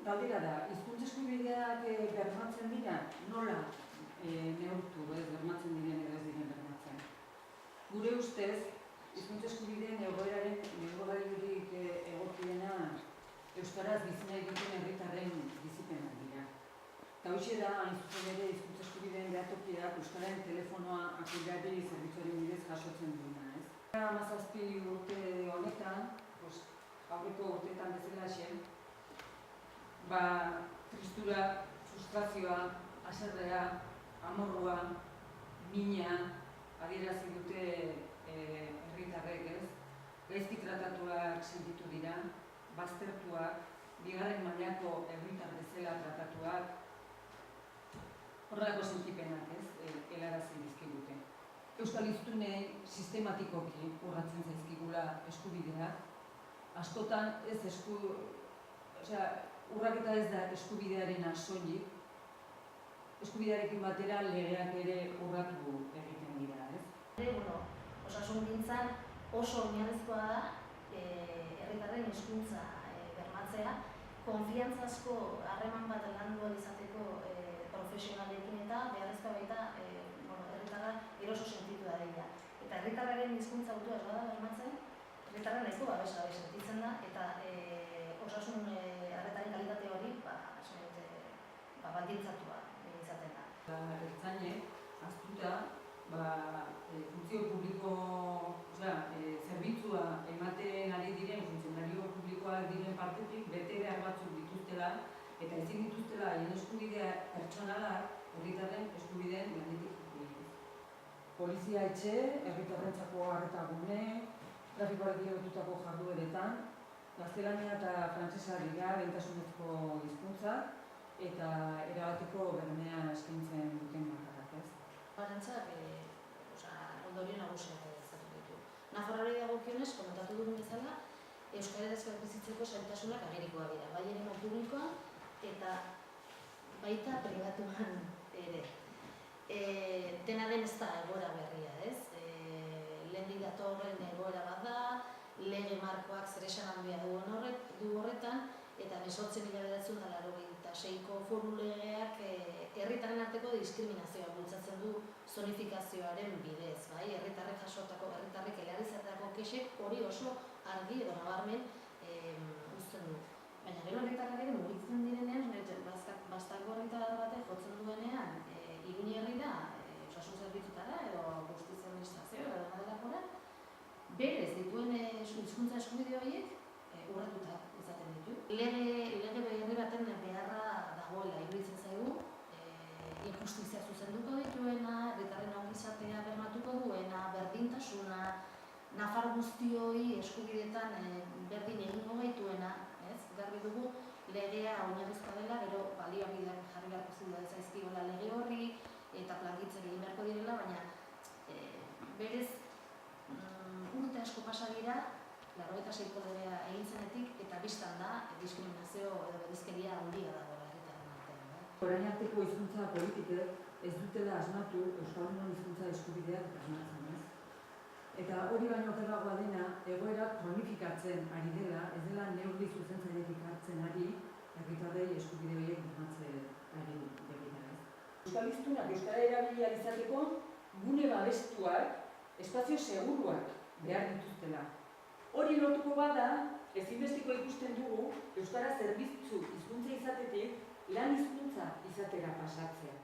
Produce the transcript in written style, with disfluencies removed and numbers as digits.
galdera da, hizkuntza eskubideak bermatzen dira, nola neurtu, bermatzen diren edo ez diren bermatzen. Gure ustez, hizkuntza eskubideen egoeraren neurgailurik egokiena euskaraz bizi nahi duten herritarren bizipenak dira. Eta hoxe da, hain zuzen ere, hizkuntza eskubideen behatokiak euskararen telefonoa akilari zerbitzuaren bidez jasotzen duena, ez? 17 urte honetan, aurreko urteetan bezalaxe, tristura, frustrazioa, haserrea, amorrua, mina adierazi dute herritarrek, ez? Gaizki tratatuak sentitu dira, baztertuak, bigarren mailako herritar bezala tratatuak, horrelako sentipenak, ez? Helarazi dizkigute. Euskal hiztunei sistematikoki urratzen zaizkigula eskubideak, askotan ez urraketa ez da eskubidearen soilik, eskubidearekin batera legeak ere urratu egiten dira, ez? Osasungintzan oso oinarrizkoa da herritarren hizkuntza bermatzea, konfiantzazko harreman bat landu ahal izateko profesionalekin eta beharrezkoa baita herritarra eroso sentitu dadila. Eta herritarraren hizkuntza autua ez bada bermatzen, herritarra nahiko babes gabe sentitzen da eta osasun arretaren kalitate hori baldintzatua izaten da. Ertzainek ahaztuta funtzio publiko, zerbitzua ematen ari diren funtzionario publikoak diren partetik bete behar batzuk dituztela eta ezin dituztela haien eskubidea pertsonalak herritarren eskubideen gainetik jarri. Polizia etxe, herritarrentzako arreta gune, trafikoarekin lotutako jardueretan, gaztelania eta frantsesa dira lehentasunezko hizkuntzak eta erabateko bermea eskaintzen duten bakarrak, ez? Barentzat, ondorio nagusiak ezarri ditu. Nafarroari dagokionez, komentatu dugun bezala, euskaraz bizitzeko zailtasunak agerikoak dira, bai eremu publikoan eta baita pribatuan ere. Dena den ez da egoera berria, ez? Lehendik datorren egoera bat da, lege markoak zer esan handia du horretan, eta 18.986ko foru legeak herritarren arteko diskriminazioa bultzatzen du zonifikazioaren bidez, bai? Herritarrek jasotako, herritarrek eleanizatako kexek hori oso argi edo nabarmen uzten du. Baina gero herritarrak ere mugitzen direnean, baztango herritar batek jotzen duenean, iruni herrira, osasun zerbitzutara edo justizia administrazio edo delakora, berez dituen hizkuntza eskubide horiek urratuta izaten ditu. Lege berri baten beharra dagoela iruditzen zaigu, injustizia zuzenduko dituena, herritarren ongizatea bermatuko duena, berdintasuna, nafar guztioi eskubideetan berdin egingo gaituena, garbi dugu legea oinarrizkoa dela, gero baliabideak jarri beharko zaizkiola lege horri eta plangintzak egin beharko direla, baina berez urte asko pasa dira 96ko legea egin zenetik eta bistan da diskriminazio edo bereizkeria handia dagoela herritarren artean. Orain arteko hizkuntza politikek ez dutela asmatu euskaldunon hizkuntza eskubideak bermatzen, ez? Eta hori baino okerragoa dena, egoera kronifikatzen ari dela, ez dela neurri zuzentzailetik hartzen ari, herritarrei eskubide horiek bermatzen ari dira, ez? Euskal hiztunak euskara erabili ahal izateko gune babestuak, espazio seguruak behar dituztela. Hori lortuko bada, ezinbesteko ikusten dugu euskara zerbitzu hizkuntza izatetik lan hizkuntza izatera pasatzea.